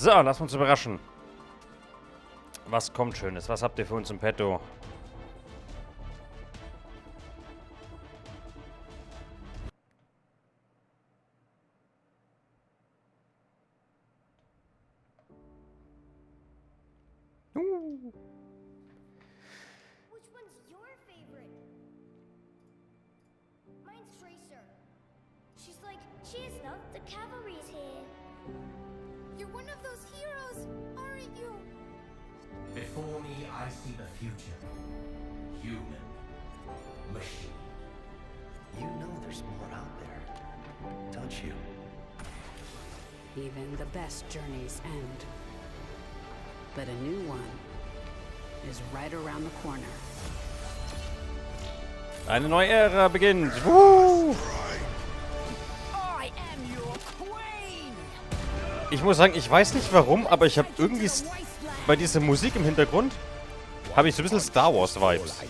So, lass uns überraschen. Was kommt Schönes? Was habt ihr für uns im Petto? The cavalry's here. You're one of those heroes, aren't you? Before me, I see the future. Human. Machine. You know there's more out there, don't you? Even the best journeys end. But a new one is right around the corner. Eine neue Ära beginnt. Woo! Ich muss sagen, ich weiß nicht warum, aber ich habe irgendwie bei dieser Musik im Hintergrund habe ich so ein bisschen Star Wars Vibes.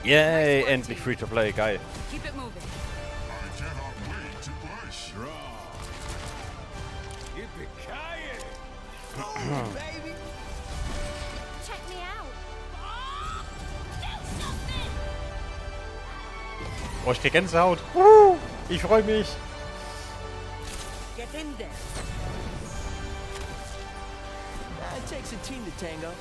Yay, endlich free to play, geil. Oh, ich krieg Gänsehaut. Ich freue mich. Get in there. It takes a team to tango.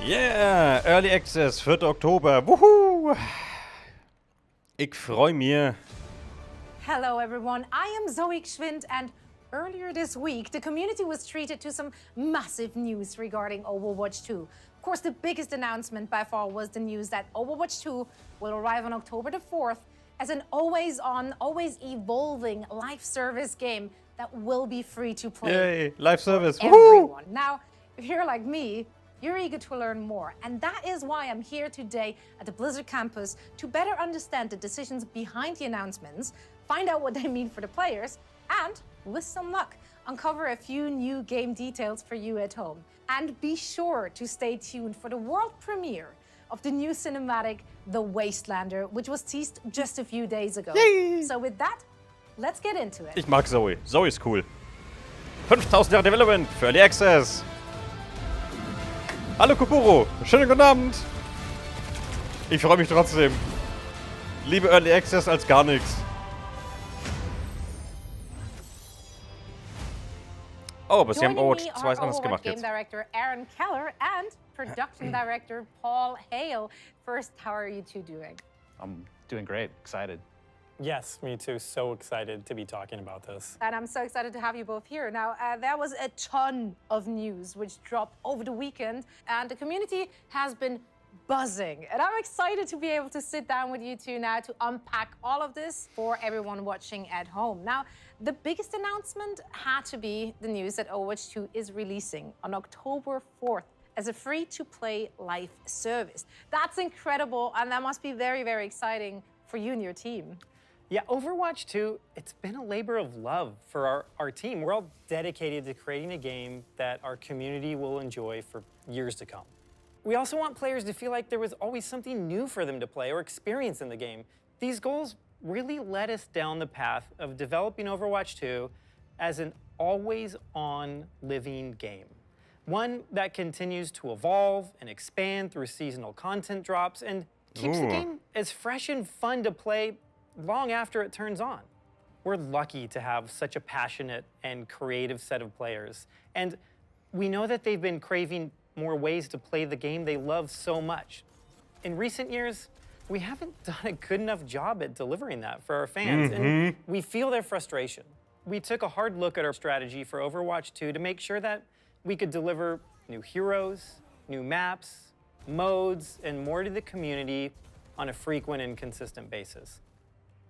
Yeah, Early Access, 4. Oktober. Woohoo! Ich freue mich. Hello everyone, I am Zoe Schwind, and earlier this week the community was treated to some massive news regarding Overwatch 2. Of course, the biggest announcement by far was the news that Overwatch 2 will arrive on October the 4th as an always-on, always-evolving live service game that will be free to play. Yay, live service. Everyone. Now, if you're like me, you're eager to learn more, and that is why I'm here today at the Blizzard campus to better understand the decisions behind the announcements, find out what they mean for the players, and, with some luck, uncover a few new game details for you at home. And be sure to stay tuned for the world premiere of the new cinematic, The Wastelander, which was teased just a few days ago. Yay! So with that, let's get into it. Ich mag Zoe. Zoe ist cool. 5000 Jahre Development für Early Access. Hallo Kuburo, schönen guten Abend. Ich freue mich trotzdem. Liebe Early Access als gar nichts. Oh, aber sie haben Overwatch 2 anders gemacht Game jetzt. Director Aaron Keller and Production Director Paul Hale. First, how are you two doing? I'm doing great, excited. Yes, me too. So excited to be talking about this. And I'm so excited to have you both here. Now, there was a ton of news which dropped over the weekend, and the community has been buzzing. And I'm excited to be able to sit down with you two now to unpack all of this for everyone watching at home. Now, the biggest announcement had to be the news that Overwatch 2 is releasing on October 4th as a free-to-play live service. That's incredible, and that must be very, very exciting for you and your team. Yeah, Overwatch 2, it's been a labor of love for our team. We're all dedicated to creating a game that our community will enjoy for years to come. We also want players to feel like there was always something new for them to play or experience in the game. These goals really led us down the path of developing Overwatch 2 as an always-on living game. One that continues to evolve and expand through seasonal content drops and keeps the game as fresh and fun to play long after it turns on. We're lucky to have such a passionate and creative set of players, and we know that they've been craving more ways to play the game they love so much. In recent years, we haven't done a good enough job at delivering that for our fans, and we feel their frustration. We took a hard look at our strategy for Overwatch 2 to make sure that we could deliver new heroes, new maps, modes, and more to the community on a frequent and consistent basis.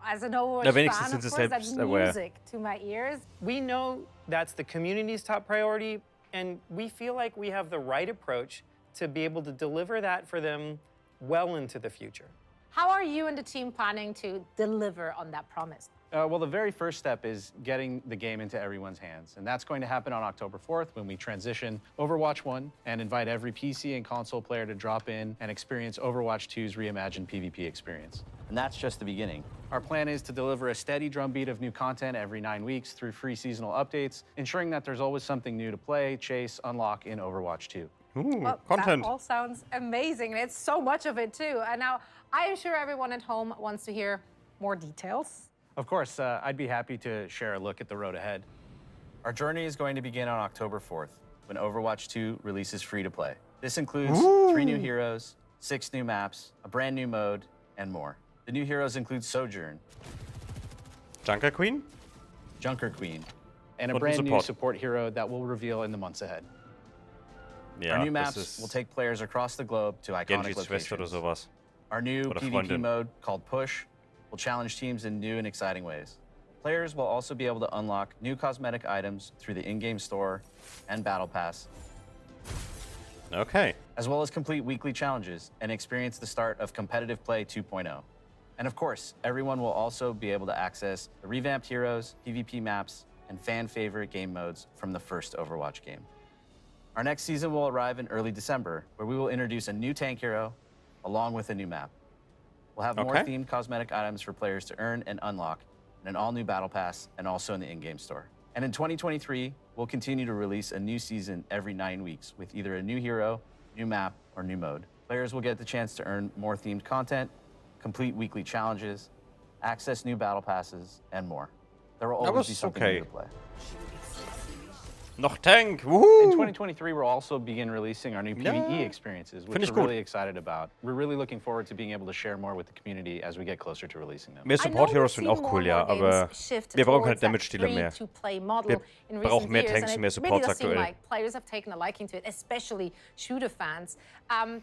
As an Overwatch fan, of course, that's music to my ears. We know that's the community's top priority, And we feel like we have the right approach to be able to deliver that for them well into the future. How are you and the team planning to deliver on that promise? Well, the very first step is getting the game into everyone's hands. And that's going to happen on October 4th when we transition Overwatch 1 and invite every PC and console player to drop in and experience Overwatch 2's reimagined PvP experience. And that's just the beginning. Our plan is to deliver a steady drumbeat of new content every 9 weeks through free seasonal updates, ensuring that there's always something new to play, chase, unlock in Overwatch 2. Ooh, Well, Content. that all sounds amazing. And it's so much of it too. And now I am sure everyone at home wants to hear more details. Of course, I'd be happy to share a look at the road ahead. Our journey is going to begin on October 4th, when Overwatch 2 releases free-to-play. This includes 3 new heroes, 6 new maps, a brand new mode, and more. The new heroes include Sojourn, Junker Queen? Junker Queen, and a Und brand new Support. support hero that we'll reveal in the months ahead. Ja, Our new das maps will ist take players across the globe to iconic Genjis Schwester oder locations. sowas. Our new Oder PvP Freundin. mode, called Push, will challenge teams in new and exciting ways. Players will also be able to unlock new cosmetic items through the in-game store and Battle Pass, Okay. as well as complete weekly challenges and experience the start of Competitive Play 2.0. And of course, everyone will also be able to access the revamped heroes, PvP maps, and fan-favorite game modes from the first Overwatch game. Our next season will arrive in early December, where we will introduce a new tank hero along with a new map. We'll have more Okay. themed cosmetic items for players to earn and unlock in an all-new Battle Pass and also in the in-game store. And in 2023, we'll continue to release a new season every 9 weeks with either a new hero, new map, or new mode. Players will get the chance to earn more themed content, complete weekly challenges, access new Battle Passes, and more. There will That always be was something okay. new to play. Noch Tank! In Woohoo! 2023, we'll also begin releasing our new PvE Ja. experiences, Find which ich we're gut. really excited about. We're really looking forward to being able to share more with the community as we get closer to releasing them. Mehr I know Support we've Heroes sind seen auch more cool, and ja, more aber games shift wir brauchen keine towards that Damage-Dealer mehr. free-to-play model Wir in brauchen recent mehr years, Tanks and und mehr it really Supports does seem aktuell. like players have taken a liking to it, especially shooter fans.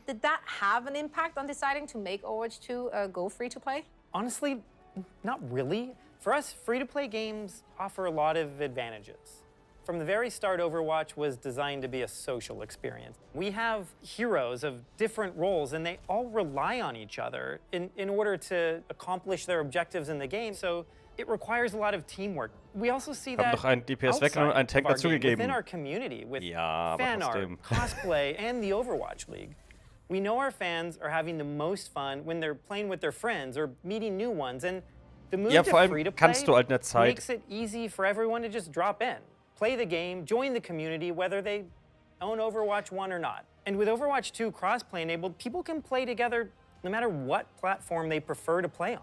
Did that have an impact on deciding to make Overwatch 2 go free-to-play? Honestly, not really. For us, free-to-play games offer a lot of advantages. From the very start, Overwatch was designed to be a social experience. We have heroes of different roles, and they all rely on each other in order to accomplish their objectives in the game, so it requires a lot of teamwork. We also see Haben that doch einen DPS weggenommen und einen Tank outside of our game, dazugegeben. within our community, with Ja, aber fan art, trotzdem. cosplay, and the Overwatch League. We know our fans are having the most fun when they're playing with their friends or meeting new ones, and the move Ja, to vor allem free-to-play kannst du halt in der Zeit- makes it easy for everyone to just drop in, play the game, join the community, whether they own Overwatch 1 or not. And with Overwatch 2 crossplay enabled, people can play together no matter what platform they prefer to play on.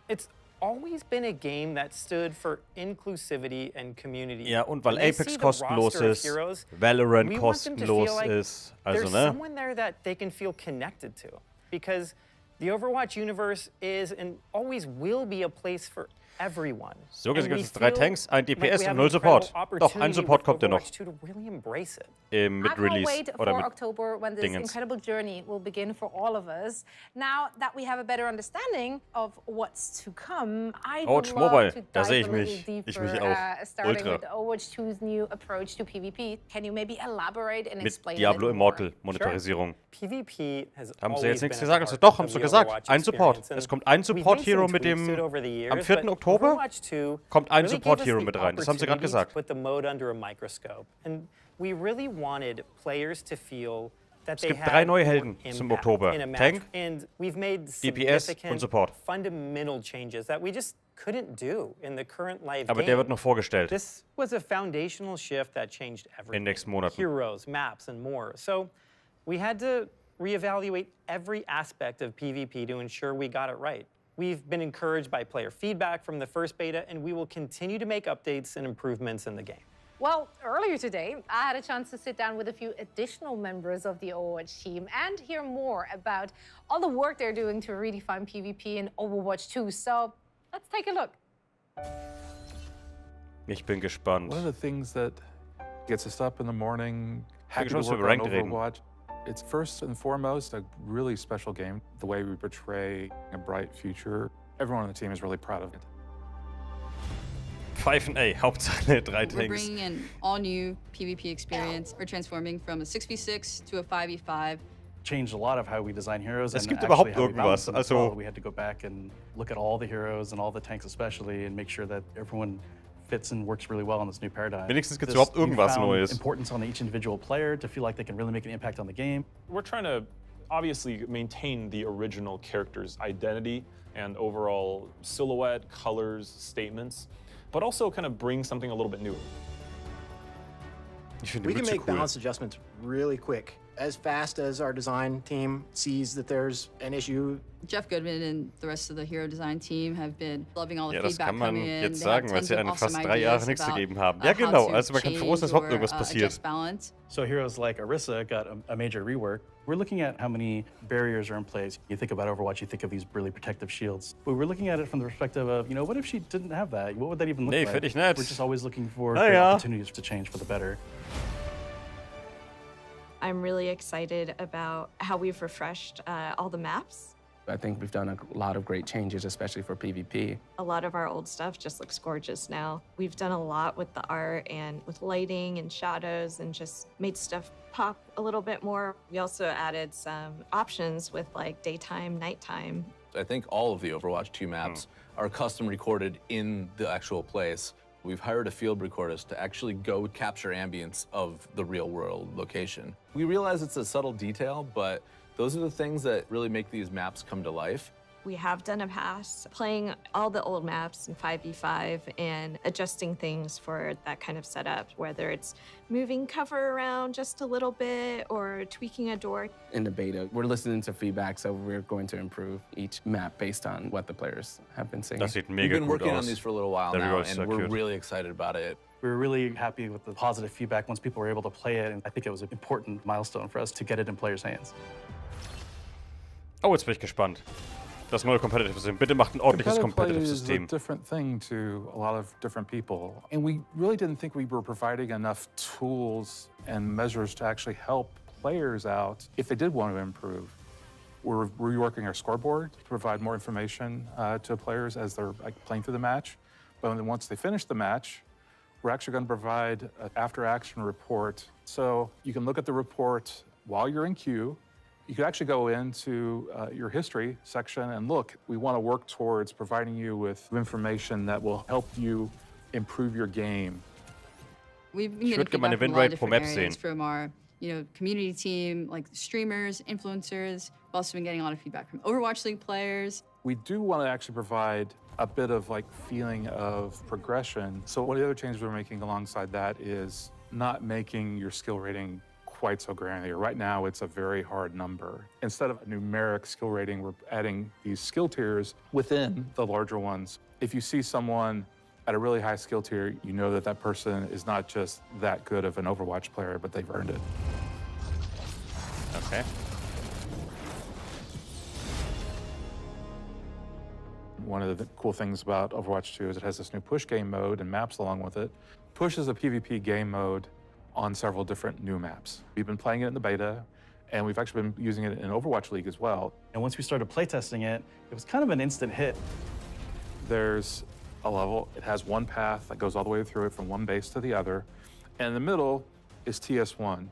It's always been a game that stood for inclusivity and community. Ja, und weil When they Apex see the kostenlos roster of ist, heroes, Valorant we want them to feel kostenlos like ist, also there's ne? someone there that they can feel connected to, because the Overwatch universe is and always will be a place for everyone. So And gesehen we gibt es 3 feel Tanks, ein like DPS we und have 0 an Support. incredible Doch, ein opportunity Support with kommt ja noch Overwatch 2 to really embrace it. mit I can't Release wait oder for mit October when this Dingens. incredible journey will begin for all of us. Now that we have a better understanding of what's to come, I would Overwatch love Mobile, to da dive sehe ich a little mich. deeper, Ich mich auch. starting Ultra. with Overwatch 2's new approach to PvP. Can you maybe elaborate and mit explain Diablo a little more? Immortal Monetarisierung. PVP has Haben sie always jetzt nichts been at gesagt? the Also doch, heart haben of sie the gesagt. Overwatch Ein Support. experience. Es kommt ein We've made Support-Hero some mit tweaks dem... to it over the years, Am 4. but Oktober Overwatch 2 kommt ein really gave us Support-Hero the mit rein. Das haben sie gerade opportunity to gesagt. Put the mode under a microscope. And we really wanted players to feel that they gibt had 3 neue more Helden zum impact Oktober. in a match. Tank, And we've made DPS und significant Support. fundamental changes that we just couldn't do in the current live Aber game. der wird noch vorgestellt. This was a foundational shift that changed everything. In den nächsten Monaten. Heroes, maps, and more. So we had to reevaluate every aspect of PvP to ensure we got it right. We've been encouraged by player feedback from the first beta, and we will continue to make updates and improvements in the game. Well, earlier today, I had a chance to sit down with a few additional members of the Overwatch team and hear more about all the work they're doing to redefine PvP in Overwatch 2. So let's take a look. Ich bin gespannt. One of the things that gets us up in the morning, happy to gespannt, work ob wir on Ranked reden. Overwatch. It's first and foremost a really special game. The way we portray a bright future, everyone on the team is really proud of it. Pfeifen, ey, Hauptsache 3 We're Tanks. bringing an all-new PvP experience. We're transforming from a 6v6 to a 5v5. Changed a lot of how we design heroes. Es and gibt actually überhaupt how we balance irgendwas, them as also- well. We had to go back and look at all the heroes and all the tanks especially and make sure that everyone fits and works really well in this new paradigm. Wenigstens gibt's This überhaupt irgendwas newfound Neues. Importance on each individual player to feel like they can really make an impact on the game. We're trying to obviously maintain the original character's identity and overall silhouette, colors, statements, but also kind of bring something a little bit new. Ich finde We die can Mütze make cool. balance adjustments really quick. As fast as our design team sees that there's an issue. Jeff Goodman and the rest of the hero design team have been loving all the Ja, das feedback kann man coming in. jetzt They have sagen, weil tons sie of eine awesome fast 3 Jahre ideas nichts about, gegeben haben. Ja, how genau, to also man kann froh sein, dass change überhaupt or, irgendwas passiert. adjust balance. So heroes like Orisa got a major rework. We're looking at how many barriers are in place. You think about Overwatch, you think of these really protective shields. But we're looking at it from the perspective of, what if she didn't have that? What would that even look Nee, like? finde ich nett. We're just always looking for Na great ja. opportunities to change for the better. I'm really excited about how we've refreshed all the maps. I think we've done a lot of great changes, especially for PvP. A lot of our old stuff just looks gorgeous now. We've done a lot with the art and with lighting and shadows and just made stuff pop a little bit more. We also added some options with like daytime, nighttime. I think all of the Overwatch 2 maps are custom recorded in the actual place. We've hired a field recordist to actually go capture ambience of the real world location. We realize it's a subtle detail, but those are the things that really make these maps come to life. We have done a pass playing all the old maps in 5v5 and adjusting things for that kind of setup, whether it's moving cover around just a little bit or tweaking a door. In the beta, we're listening to feedback, so we're going to improve each map based on what the players have been saying. Das sieht We've mega been gut working on aus. these for a little while Der now, Reroll ist and so we're cute. really excited about it. We were really happy with the positive feedback once people were able to play it, and I think it was an important milestone for us to get it in players' hands. Oh, jetzt bin ich gespannt. Das neue Competitive System. Bitte macht ein ordentliches Competitive play Competitive is System. a different thing to a lot of different people. And we really didn't think we were providing enough tools and measures to actually help players out if they did want to improve. We're reworking our scoreboard to provide more information to players as they're playing through the match. But then once they finish the match, we're actually going to provide an after-action report. So you can look at the report while you're in queue. You could actually go into your history section and look. We want to work towards providing you with information that will help you improve your game. We've been Ich getting würde gerne meine feedback from a lot of Winrate pro different Map areas sehen. from our, community team, like streamers, influencers. We've also been getting a lot of feedback from Overwatch League players. We do want to actually provide a bit of feeling of progression. So one of the other changes we're making alongside that is not making your skill rating quite so granular. Right now, it's a very hard number. Instead of a numeric skill rating, we're adding these skill tiers within the larger ones. If you see someone at a really high skill tier, you know that that person is not just that good of an Overwatch player, but they've earned it. Okay. One of the cool things about Overwatch 2 is it has this new push game mode and maps along with it. Push is a PvP game mode on several different new maps. We've been playing it in the beta, and we've actually been using it in Overwatch League as well. And once we started playtesting it, it was kind of an instant hit. There's a level, it has one path that goes all the way through it from one base to the other, and in the middle is TS1.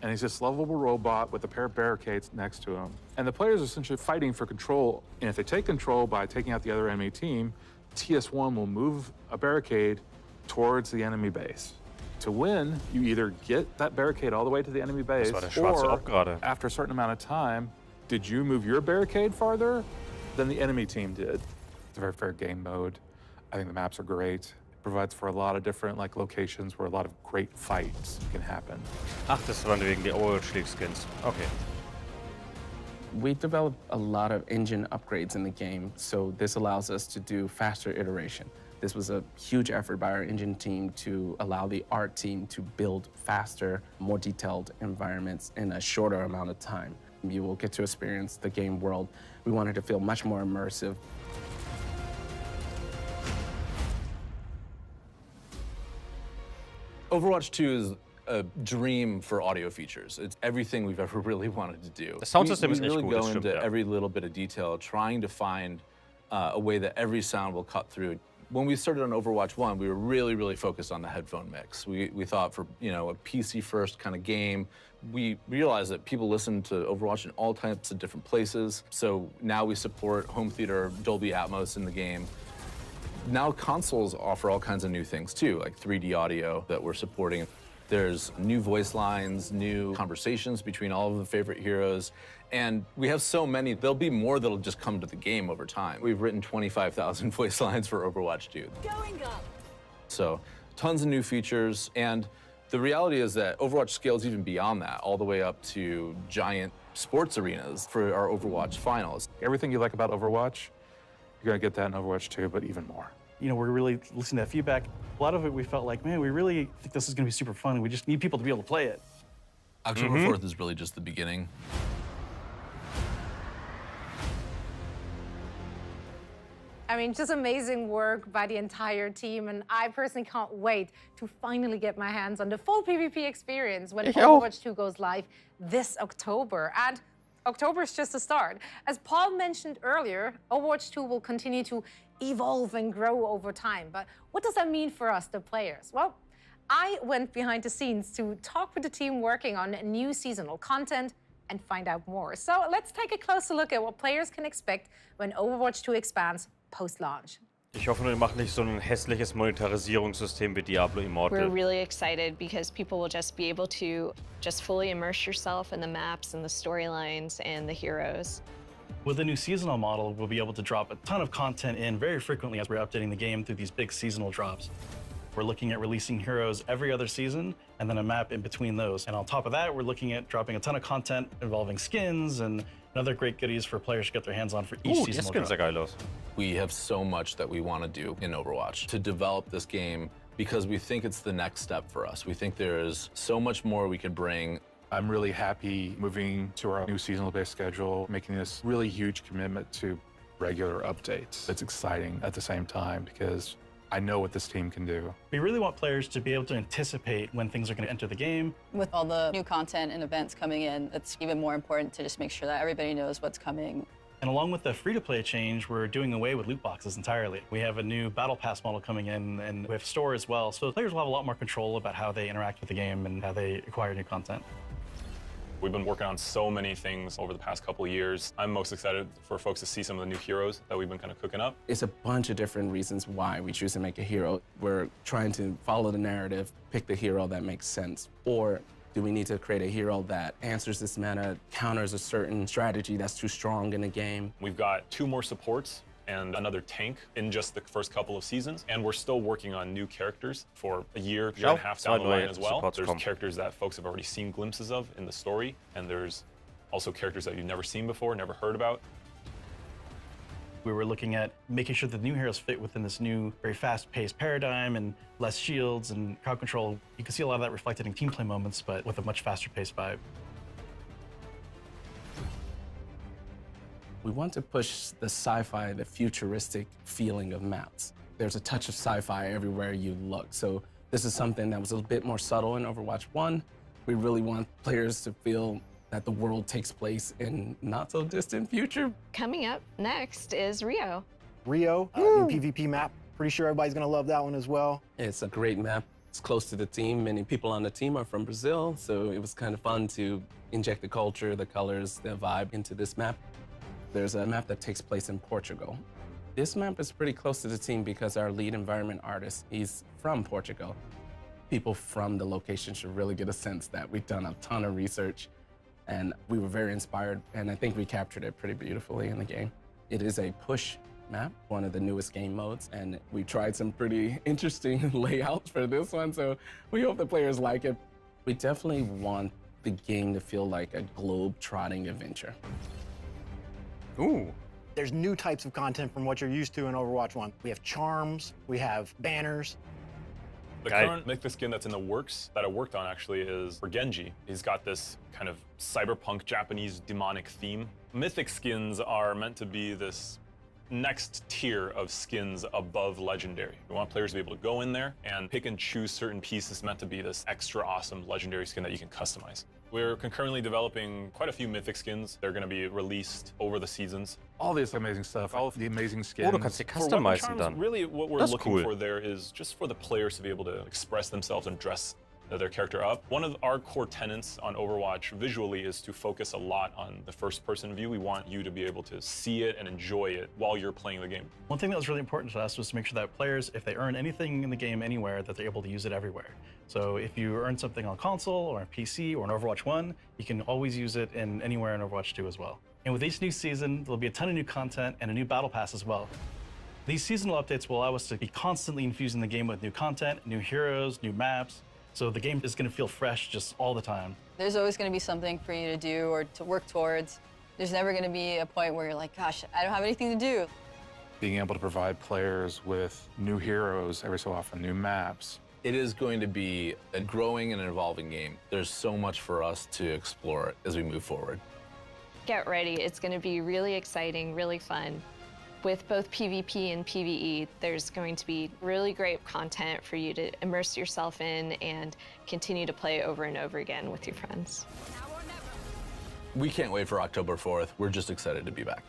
And he's this lovable robot with a pair of barricades next to him. And the players are essentially fighting for control, and if they take control by taking out the other enemy team, TS1 will move a barricade towards the enemy base. To win, you either get that barricade all the way to the enemy base, Das war der schwarze or Op gerade. after a certain amount of time, did you move your barricade farther than the enemy team did? It's a very fair game mode. I think the maps are great. It provides for a lot of different locations where a lot of great fights can happen. Ach, das waren wegen der Overwatch League Skins. Okay. We developed a lot of engine upgrades in the game, so this allows us to do faster iteration. This was a huge effort by our engine team to allow the art team to build faster, more detailed environments in a shorter amount of time. You will get to experience the game world. We wanted to feel much more immersive. Overwatch 2 is a dream for audio features. It's everything we've ever really wanted to do. The sound system is we echt really gut, go das stimmt, into ja. every little bit of detail, trying to find a way that every sound will cut through. When we started on Overwatch 1, we were really focused on the headphone mix. We thought for, you know, a PC-first kind of game, we realized that people listen to Overwatch in all types of different places. So now we support home theater, Dolby Atmos in the game. Now consoles offer all kinds of new things too, like 3D audio that we're supporting. There's new voice lines, new conversations between all of the favorite heroes. And we have so many, there'll be more that'll just come to the game over time. We've written 25,000 voice lines for Overwatch 2. Going up. So tons of new features. And the reality is that Overwatch scales even beyond that, all the way up to giant sports arenas for our Overwatch finals. Everything you like about Overwatch, you're gonna get that in Overwatch 2, but even more. You know, we're really listening to that feedback. A lot of it we felt like, man, we really think this is gonna be super fun. We just need people to be able to play it. October 4th is really just the beginning. I mean, just amazing work by the entire team, and I personally can't wait to finally get my hands on the full PvP experience when Overwatch 2 goes live this October. And October is just the start. As Paul mentioned earlier, Overwatch 2 will continue to evolve and grow over time. But what does that mean for us, the players? Well, I went behind the scenes to talk with the team working on new seasonal content and find out more. So let's take a closer look at what players can expect when Overwatch 2 expands post-launch. Ich hoffe nur, die machen nicht so ein hässliches Monetarisierungssystem wie Diablo Immortal. We're really excited because people will just be able to just fully immerse yourself in the maps and the storylines and the heroes. With the new seasonal model, we'll be able to drop a ton of content in very frequently as we're updating the game through these big seasonal drops. We're looking at releasing heroes every other season and then a map in between those. And on top of that, we're looking at dropping a ton of content involving skins and other great goodies for players to get their hands on for each seasonal drop. We have so much that we want to do in Overwatch to develop this game because we think it's the next step for us. We think there is so much more we could bring. I'm really happy moving to our new seasonal-based schedule, making this really huge commitment to regular updates. It's exciting at the same time because I know what this team can do. We really want players to be able to anticipate when things are going to enter the game. With all the new content and events coming in, it's even more important to just make sure that everybody knows what's coming. And along with the free-to-play change, we're doing away with loot boxes entirely. We have a new Battle Pass model coming in, and we have store as well. So players will have a lot more control about how they interact with the game and how they acquire new content. We've been working on so many things over the past couple of years. I'm most excited for folks to see some of the new heroes that we've been kind of cooking up. It's a bunch of different reasons why we choose to make a hero. We're trying to follow the narrative, pick the hero that makes sense. Or do we need to create a hero that answers this meta, counters a certain strategy that's too strong in the game? We've got 2 more supports and another tank in just the first couple of seasons. And we're still working on new characters for a year and a half down the line as well. There's characters that folks have already seen glimpses of in the story, and there's also characters that you've never seen before, never heard about. We were looking at making sure that the new heroes fit within this new, very fast-paced paradigm and less shields and crowd control. You can see a lot of that reflected in team play moments, but with a much faster-paced vibe. We want to push the sci-fi, the futuristic feeling of maps. There's a touch of sci-fi everywhere you look. So this is something that was a little bit more subtle in Overwatch 1. We really want players to feel that the world takes place in not so distant future. Coming up next is Rio. Rio, new PvP map. Pretty sure everybody's gonna love that one as well. It's a great map. It's close to the team. Many people on the team are from Brazil, so it was kind of fun to inject the culture, the colors, the vibe into this map. There's a map that takes place in Portugal. This map is pretty close to the team because our lead environment artist, he's from Portugal. People from the location should really get a sense that we've done a ton of research and we were very inspired, and I think we captured it pretty beautifully in the game. It is a push map, one of the newest game modes, and we tried some pretty interesting layouts for this one, so we hope the players like it. We definitely want the game to feel like a globe-trotting adventure. Ooh. There's new types of content from what you're used to in Overwatch 1. We have charms, we have banners. The current mythic skin that's in the works, that I worked on actually, is for Genji. He's got this kind of cyberpunk Japanese demonic theme. Mythic skins are meant to be this next tier of skins above Legendary. We want players to be able to go in there and pick and choose certain pieces meant to be this extra awesome Legendary skin that you can customize. We're concurrently developing quite a few Mythic skins. They're going to be released over the seasons. All this amazing stuff, all of the amazing skins. Oh, du kannst die customizen dann. Really what we're Das ist looking cool. for there is just for the players to be able to express themselves and dress their character up. One of our core tenets on Overwatch visually is to focus a lot on the first-person view. We want you to be able to see it and enjoy it while you're playing the game. One thing that was really important to us was to make sure that players, if they earn anything in the game anywhere, that they're able to use it everywhere. So if you earn something on console or on PC or in Overwatch 1, you can always use it in anywhere in Overwatch 2 as well. And with each new season, there'll be a ton of new content and a new battle pass as well. These seasonal updates will allow us to be constantly infusing the game with new content, new heroes, new maps. So the game is going to feel fresh just all the time. There's always going to be something for you to do or to work towards. There's never going to be a point where you're like, gosh, I don't have anything to do. Being able to provide players with new heroes every so often, new maps. It is going to be a growing and an evolving game. There's so much for us to explore as we move forward. Get ready. It's going to be really exciting, really fun. With both PvP and PvE, there's going to be really great content for you to immerse yourself in and continue to play over and over again with your friends. We can't wait for October 4th. We're just excited to be back.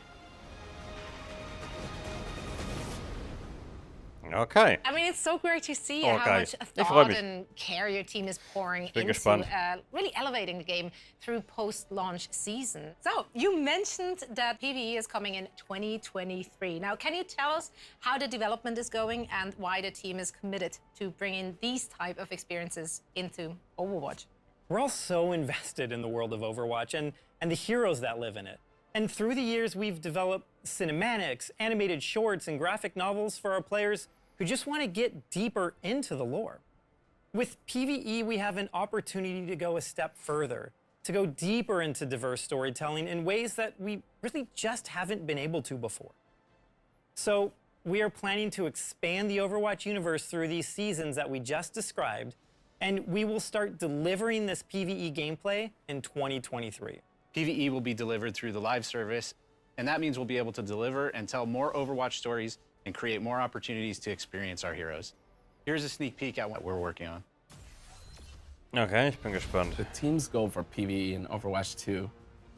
Okay. I mean, it's so great to see Oh, how geil. much Ich freu thought mich. and care your team is pouring bin into gespannt. really elevating the game through post-launch season. So, you mentioned that PvE is coming in 2023. Now, can you tell us how the development is going and why the team is committed to bringing these type of experiences into Overwatch? We're all so invested in the world of Overwatch and the heroes that live in it. And through the years, we've developed cinematics, animated shorts, and graphic novels for our players who just want to get deeper into the lore. With PvE, we have an opportunity to go a step further, to go deeper into diverse storytelling in ways that we really just haven't been able to before. So we are planning to expand the Overwatch universe through these seasons that we just described, and we will start delivering this PvE gameplay in 2023. PvE will be delivered through the live service, and that means we'll be able to deliver and tell more Overwatch stories and create more opportunities to experience our heroes. Here's a sneak peek at what we're working on. Okay, ich bin gespannt. The team's goal for PvE in Overwatch 2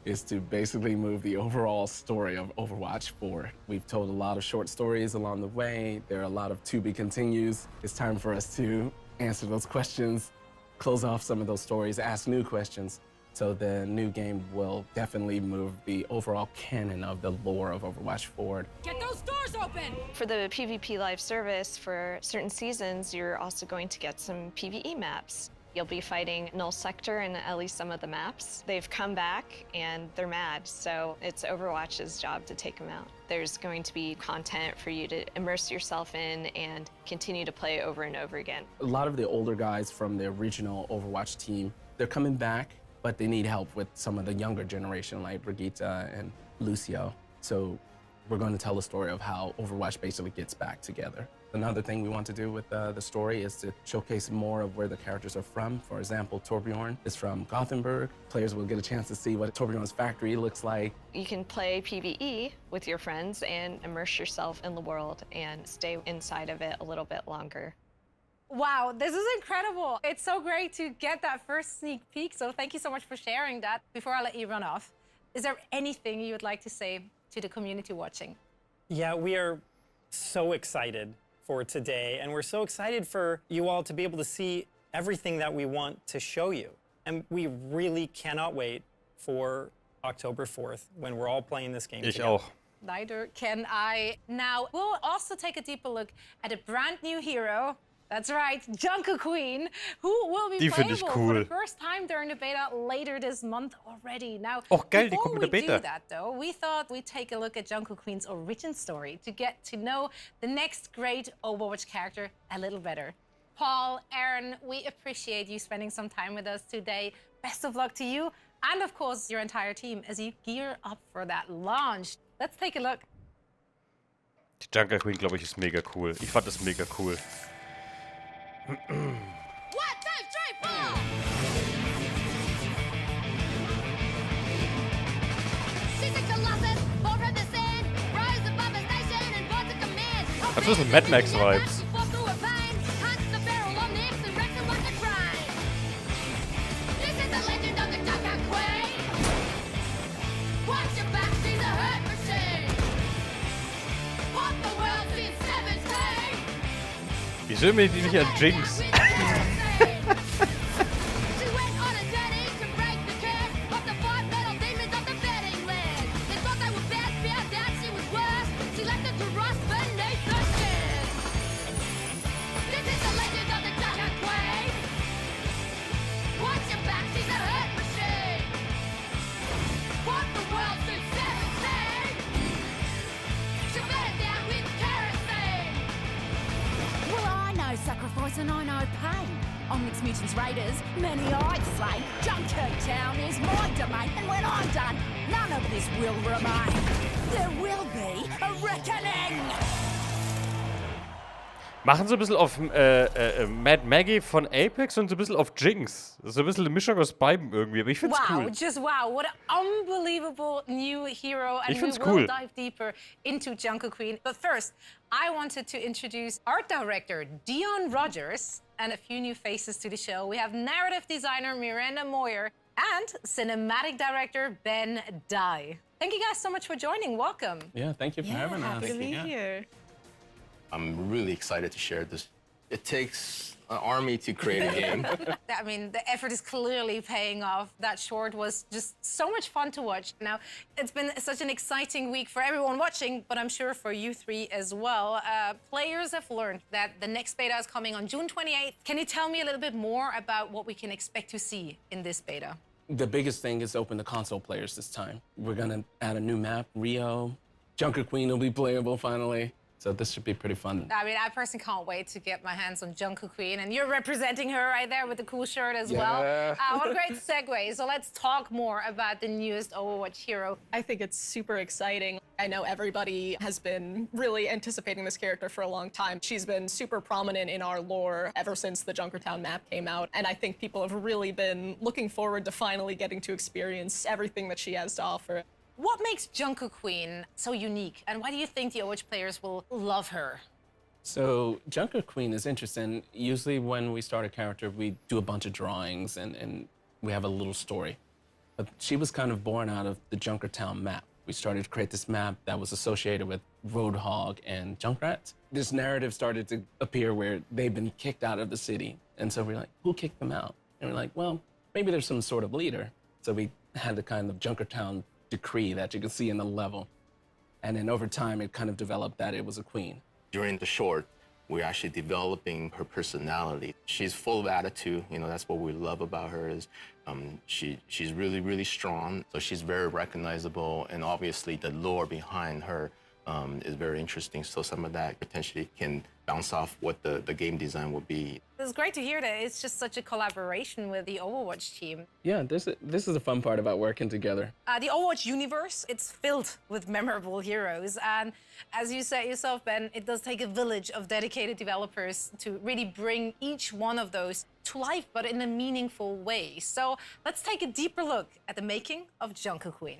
is to basically move the overall story of Overwatch forward. We've told a lot of short stories along the way. There are a lot of to be continues. It's time for us to answer those questions, close off some of those stories, ask new questions. So the new game will definitely move the overall canon of the lore of Overwatch forward. Get those doors open! For the PvP live service, for certain seasons, you're also going to get some PvE maps. You'll be fighting Null Sector in at least some of the maps. They've come back and they're mad, so it's Overwatch's job to take them out. There's going to be content for you to immerse yourself in and continue to play over and over again. A lot of the older guys from the original Overwatch team, they're coming back, but they need help with some of the younger generation like Brigitte and Lucio. So we're going to tell the story of how Overwatch basically gets back together. Another thing we want to do with the story is to showcase more of where the characters are from. For example, Torbjorn is from Gothenburg. Players will get a chance to see what Torbjorn's factory looks like. You can play PvE with your friends and immerse yourself in the world and stay inside of it a little bit longer. Wow, this is incredible. It's so great to get that first sneak peek, so thank you so much for sharing that. Before I let you run off, is there anything you would like to say to the community watching? Yeah, we are so excited for today, and we're so excited for you all to be able to see everything that we want to show you. And we really cannot wait for October 4th when we're all playing this game Ich together. auch. Neither can I. Now, we'll also take a deeper look at a brand new hero. That's right, Jungle Queen, who will be Die find playable ich for cool. the first time during the beta later this month already. Now, Oh, geil, die before kommt we mit der do Beta. that, though, we thought we'd take a look at Jungle Queen's origin story to get to know the next great Overwatch character a little better. Paul, Aaron, we appreciate you spending some time with us today. Best of luck to you and, of course, your entire team as you gear up for that launch. Let's take a look. Die Jungle Queen, glaube ich, ist mega cool. Ich fand das mega cool. One, two, three, four! She's a colossus, born from the sand, rise above his nation. Hat so ein bisschen Mad Max Vibes. Wieso bin ich nicht an Jinx? Sacrifice and I know pain. Omnix Mutants Raiders, many I'd slay. Junkertown is my domain, and when I'm done, none of this will remain. There will be a reckoning. Machen so ein bisschen auf Mad Maggie von Apex und so ein bisschen auf Jinx. Das ist so ein bisschen eine Mischung aus beiden irgendwie, aber ich find's cool. Just wow, what an unbelievable new hero. And we will dive deeper into Junker Queen. But first, I wanted to introduce art director Dion Rogers and a few new faces to the show. We have narrative designer Miranda Moyer and cinematic director Ben Dye. Thank you guys so much for joining. Welcome. Yeah, thank you for having us. Happy to be here. I'm really excited to share this. It takes an army to create a game. I mean, the effort is clearly paying off. That short was just so much fun to watch. Now, it's been such an exciting week for everyone watching, but I'm sure for you three as well. Players have learned that the next beta is coming on June 28th. Can you tell me a little bit more about what we can expect to see in this beta? The biggest thing is open to console players this time. We're gonna add a new map, Rio. Junker Queen will be playable finally. So this should be pretty fun. I mean, I personally can't wait to get my hands on Junker Queen, and you're representing her right there with the cool shirt as well. What a great segue. So let's talk more about the newest Overwatch hero. I think it's super exciting. I know everybody has been really anticipating this character for a long time. She's been super prominent in our lore ever since the Junkertown map came out, and I think people have really been looking forward to finally getting to experience everything that she has to offer. What makes Junker Queen so unique, and why do you think the Overwatch players will love her? So Junker Queen is interesting. Usually when we start a character, we do a bunch of drawings and we have a little story. But she was kind of born out of the Junkertown map. We started to create this map that was associated with Roadhog and Junkrat. This narrative started to appear where they've been kicked out of the city. And so we're like, who kicked them out? And we're like, well, maybe there's some sort of leader. So we had the kind of Junkertown decree that you can see in the level. And then over time, it kind of developed that it was a queen. During the short, we're actually developing her personality. She's full of attitude. You know, that's what we love about her is she's really, really strong. So she's very recognizable. And obviously the lore behind her is very interesting. So some of that potentially can bounce off what the game design will be. It's great to hear that it's just such a collaboration with the Overwatch team. Yeah, this is the fun part about working together. The Overwatch universe, it's filled with memorable heroes. And as you said yourself, Ben, it does take a village of dedicated developers to really bring each one of those to life, but in a meaningful way. So let's take a deeper look at the making of Junker Queen.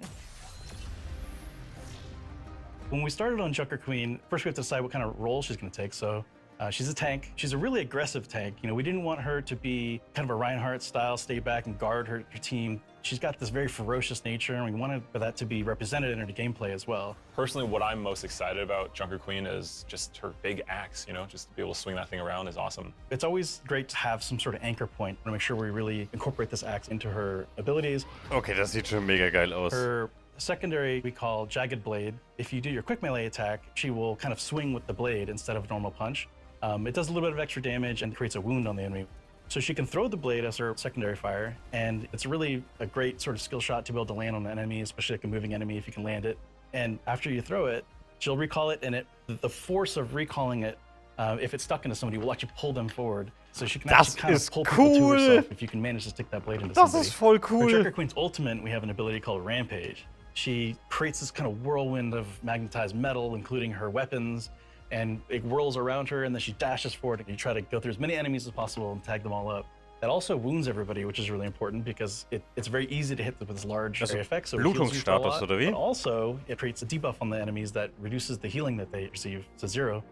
When we started on Junker Queen, first we have to decide what kind of role she's going to take. So she's a tank. She's a really aggressive tank. You know, we didn't want her to be kind of a Reinhardt style, stay back and guard her team. She's got this very ferocious nature, and we wanted for that to be represented in her gameplay as well. Personally, what I'm most excited about Junker Queen is just her big axe, you know, just to be able to swing that thing around is awesome. It's always great to have some sort of anchor point to make sure we really incorporate this axe into her abilities. Okay, das sieht schon mega geil aus. Her secondary we call Jagged Blade. If you do your quick melee attack, she will kind of swing with the blade instead of a normal punch. It does a little bit of extra damage and creates a wound on the enemy. So she can throw the blade as her secondary fire, and it's really a great sort of skill shot to be able to land on an enemy, especially like a moving enemy if you can land it. And after you throw it, she'll recall it, and the force of recalling it, if it's stuck into somebody, will actually pull them forward. So she can actually kind of pull people to herself if you can manage to stick that blade into somebody. Das ist voll cool. For Junker Queen's ultimate, we have an ability called Rampage. She creates this kind of whirlwind of magnetized metal, including her weapons, and it whirls around her, and then she dashes forward, and you try to go through as many enemies as possible and tag them all up. That also wounds everybody, which is really important because it's very easy to hit them with this large area effect, so it heals you a lot, but also it creates a debuff on the enemies that reduces the healing that they receive to 0.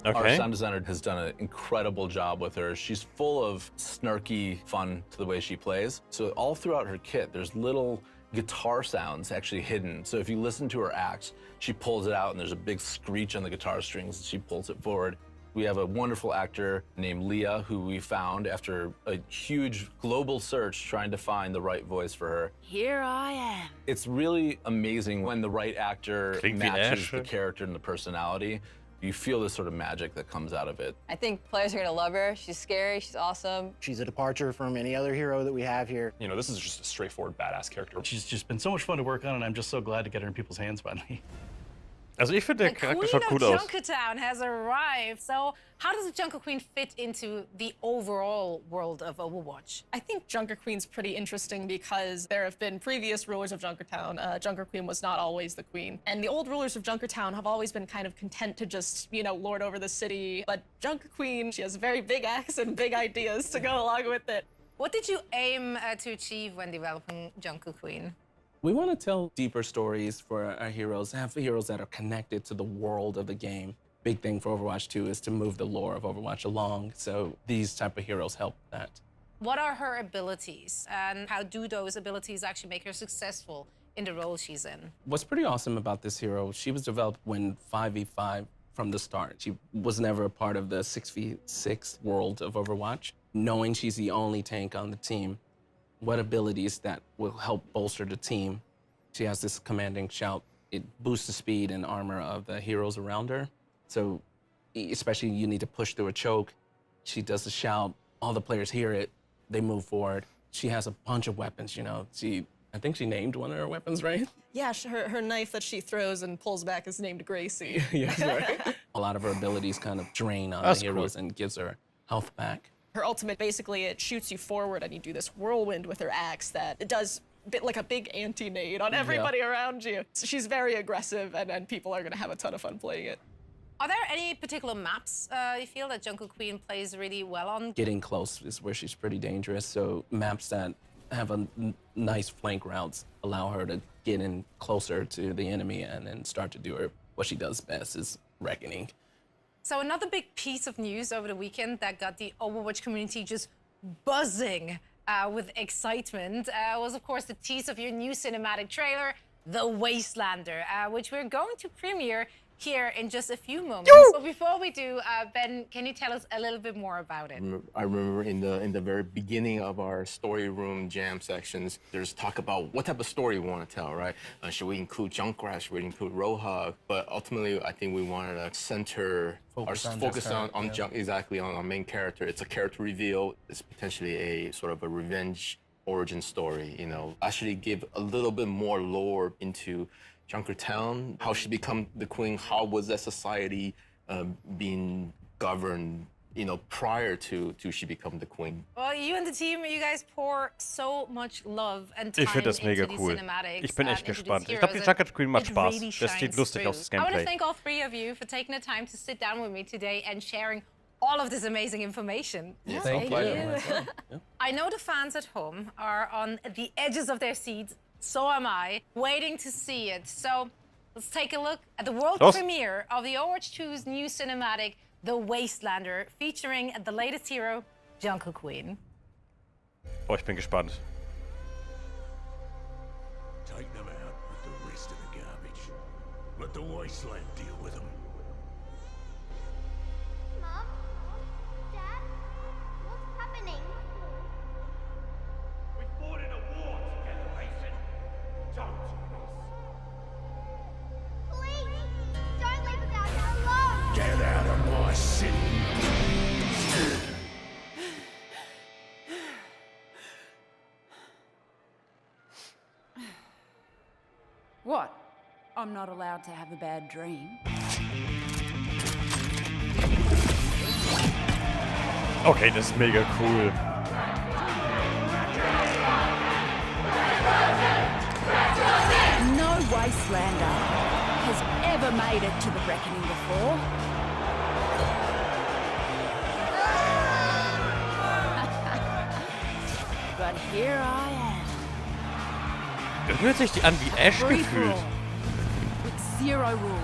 Our Okay. sound designer has done an incredible job with her. She's full of snarky fun to the way she plays. So all throughout her kit, there's little guitar sounds actually hidden. So if you listen to her act, she pulls it out and there's a big screech on the guitar strings and she pulls it forward. We have a wonderful actor named Leah who we found after a huge global search trying to find the right voice for her. Here I am. It's really amazing when the right actor Klingt wie matches Ash. the character and the personality. You feel this sort of magic that comes out of it. I think players are gonna love her. She's scary, she's awesome. She's a departure from any other hero that we have here. You know, this is just a straightforward badass character. She's just been so much fun to work on, and I'm just so glad to get her in people's hands finally. Also ich finde, der The Charakter Queen schaut of cool aus. Junkertown has arrived. So how does the Junker Queen fit into the overall world of Overwatch? I think Junker Queen's pretty interesting because there have been previous rulers of Junkertown. Junker Queen was not always the queen. And the old rulers of Junkertown have always been kind of content to just, you know, lord over the city. But Junker Queen, she has a very big axe and big ideas to go along with it. What did you aim to achieve when developing Junker Queen? We want to tell deeper stories for our heroes, have heroes that are connected to the world of the game. Big thing for Overwatch 2 is to move the lore of Overwatch along, so these type of heroes help that. What are her abilities, and how do those abilities actually make her successful in the role she's in? What's pretty awesome about this hero, she was developed when 5v5 from the start. She was never a part of the 6v6 world of Overwatch. Knowing she's the only tank on the team, what abilities that will help bolster the team. She has this commanding shout. It boosts the speed and armor of the heroes around her. So especially you need to push through a choke. She does the shout, all the players hear it, they move forward. She has a bunch of weapons, you know. I think she named one of her weapons, right? Yeah, her knife that she throws and pulls back is named Gracie. Yes, right. A lot of her abilities kind of drain on the heroes and gives her health back. Her ultimate, basically, it shoots you forward and you do this whirlwind with her axe that it does like a big anti-nade on everybody around you. So she's very aggressive and people are gonna have a ton of fun playing it. Are there any particular maps you feel that Junker Queen plays really well on? Getting close is where she's pretty dangerous, so maps that have a nice flank routes allow her to get in closer to the enemy and then start to do what she does best is reckoning. So another big piece of news over the weekend that got the Overwatch community just buzzing with excitement was, of course, the tease of your new cinematic trailer, The Wastelander, which we're going to premiere here in just a few moments. But before we do, Ben, can you tell us a little bit more about it? I remember in the very beginning of our story room jam sections, there's talk about what type of story we want to tell, right? Should we include Junkrat? Should we include Roadhog? But ultimately, I think we wanted to center focus on Junk, exactly on our main character. It's a character reveal. It's potentially a sort of a revenge origin story. You know, actually give a little bit more lore into Junkertown, how she become the queen, how was that society being governed, you know, prior to she become the queen. Well, you and the team, you guys pour so much love and time Ich finde das mega into cool. the cinematics. Ich bin echt into these gespannt. Ich heroes, glaube, die Junker and Queen macht it Spaß. really Das sieht shines lustig through. aus, das I want to Gameplay. thank all three of you for taking the time to sit down with me today and sharing all of this amazing information. Yeah, thank you. I know the fans at home are on the edges of their seats, so am I, waiting to see it. So let's take a look at the world premiere of the Overwatch 2's new cinematic, The Wastelander, featuring the latest hero, Junker Queen. Oh, ich bin gespannt. Take them out with the rest of the garbage. Let the wasteland deal with them. Mom? Dad? What's happening? We fought in a war together, Mason. Don't Please! Don't leave us out here alone! get out of my city. What? I'm not allowed to have a bad dream? Okay, das ist mega cool. No Wastelander has ever made it to the reckoning before. But here I am. Irgendwie hört sich die an wie Ash Free for gefühlt. all, with zero rules.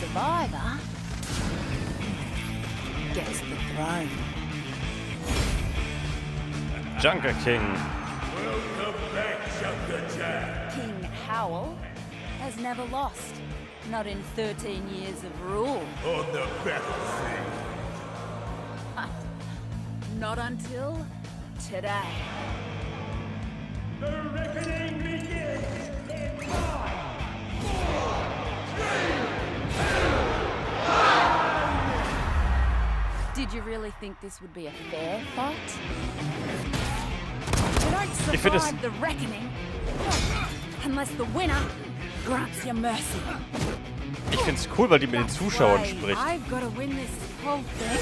survivor gets the throne. Junker King. Welcome back, Junker. King Howell has never lost. Not in 13 years of rule. On the battlefield. Not until today. The reckoning begins in 5, 4, 3. Did you really think this would be a fair fight? You don't survive the reckoning unless the winner grants you mercy. Ich find's cool, weil die mit den Zuschauern spricht. I've got to win this whole thing.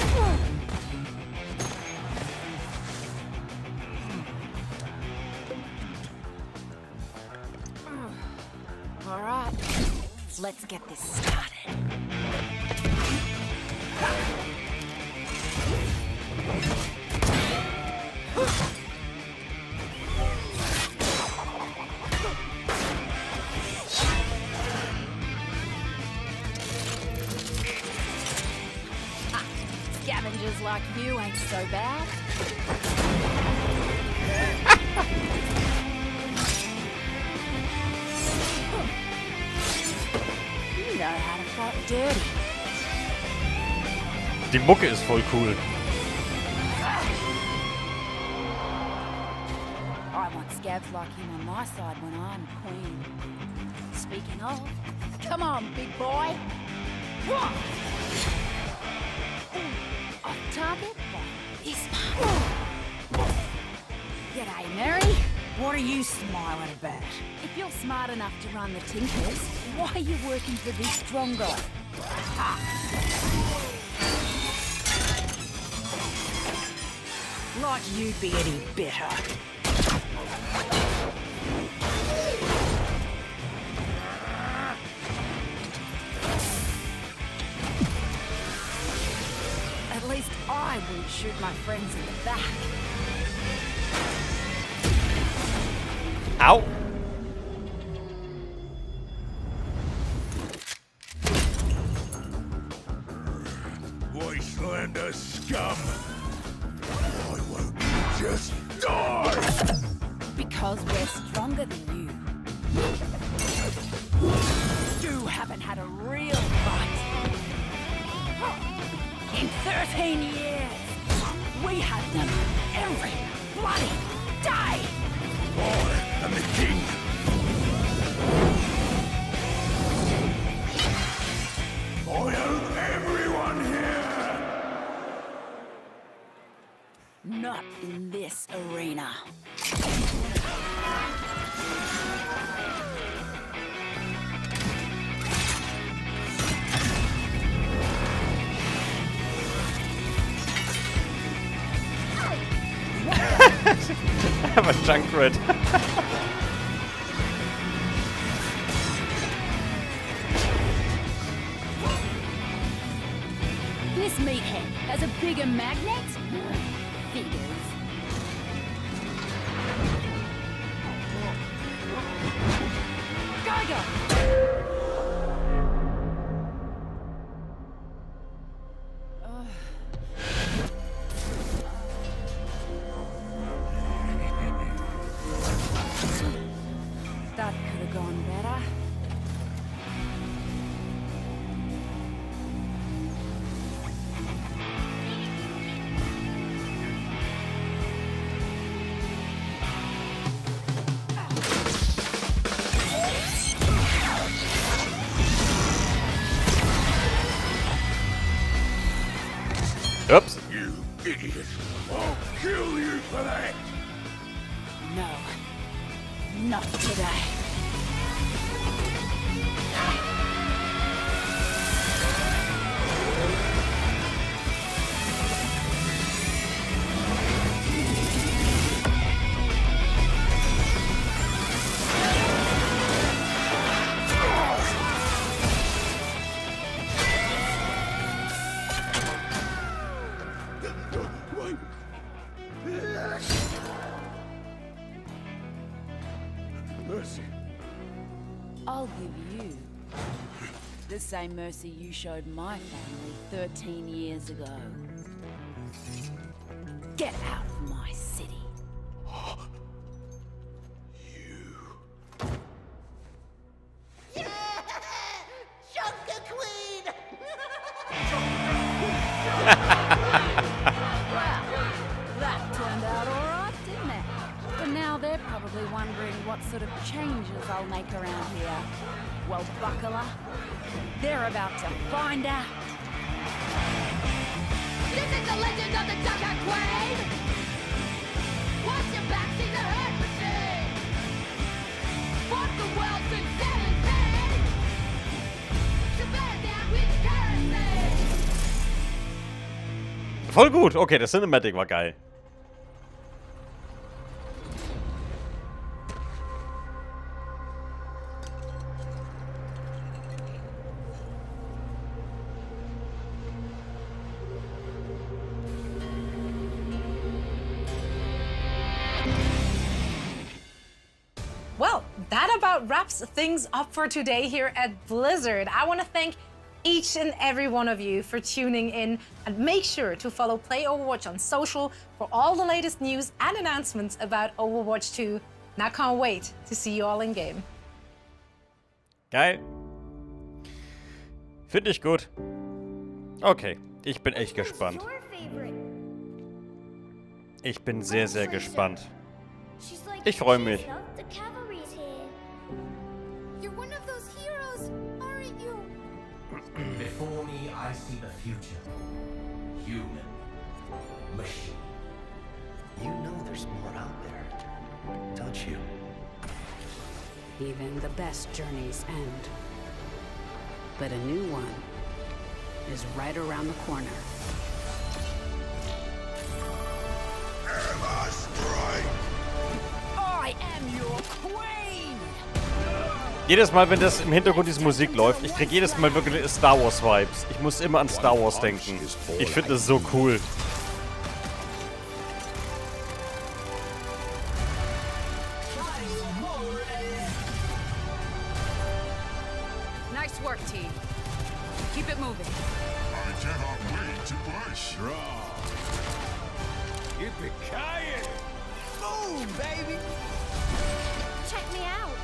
All right, let's get this started. Scavengers like you ain't so bad. You know how to fight dirty. Die Mucke ist voll cool. I want scavs like him on my side when I'm queen. Speaking of, come on, big boy. Off target? This one. G'day, Mary. What are you smiling about? If you're smart enough to run the Tinkers, why are you working for this strong guy? Like you'd be any better. At least I wouldn't shoot my friends in the back. Ow! Wastelander scum! Why won't you just die? Because we're stronger than you. You haven't had a real fight. In 13 years, we had them every bloody day. I am the king. I own everyone here. Not in this arena. I'm a Junkrat. This meathead has a bigger magnet? Figures. Go! That could have gone better. Oops. You idiot. I'll kill you for that. No. Not today. Mercy. I'll give you same mercy you showed my family 13 years ago. Get out of my city. That turned out all right, didn't it? But now they're probably wondering what sort of changes I'll make around here. Well, buckle up. They're about to find out. This is the legend of the Ducker Queen! Watch your back, she's a hurt machine! Fought the world since 17! She burned down with kerosene! Voll gut. Okay, das Cinematic war geil. Well, that about wraps things up for today here at Blizzard. I want to thank each and every one of you for tuning in, and make sure to follow Play Overwatch on social for all the latest news and announcements about Overwatch 2. And I can't wait to see you all in game. Geil. Finde ich gut. Okay, ich bin echt gespannt. Ich bin sehr, sehr gespannt. Ich freue mich. The cavalry's here. You're one of those heroes, aren't you? Before me, I see the future. Human. Machine. You know there's more out there, don't you? Even the best journeys end. But a new one is right around the corner. I am your queen! Jedes Mal, wenn das im Hintergrund diese Musik läuft, ich kriege jedes Mal wirklich Star Wars Vibes. Ich muss immer an Star Wars denken. Ich finde das so cool. Nice work, team. Keep it moving. I cannot wait to push. Yippee-ki-yay! Boom, baby! Check me out.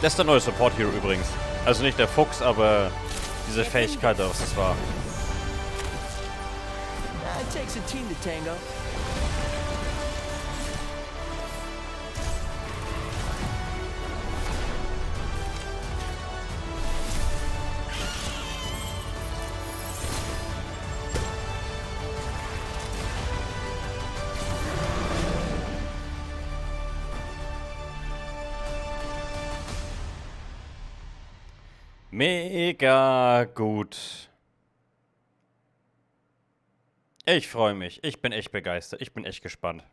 Das ist der neue Support Hero übrigens. Also nicht der Fuchs, aber diese Fähigkeit, was das war. It takes a team to tango. Mega gut. Ich freue mich. Ich bin echt begeistert. Ich bin echt gespannt.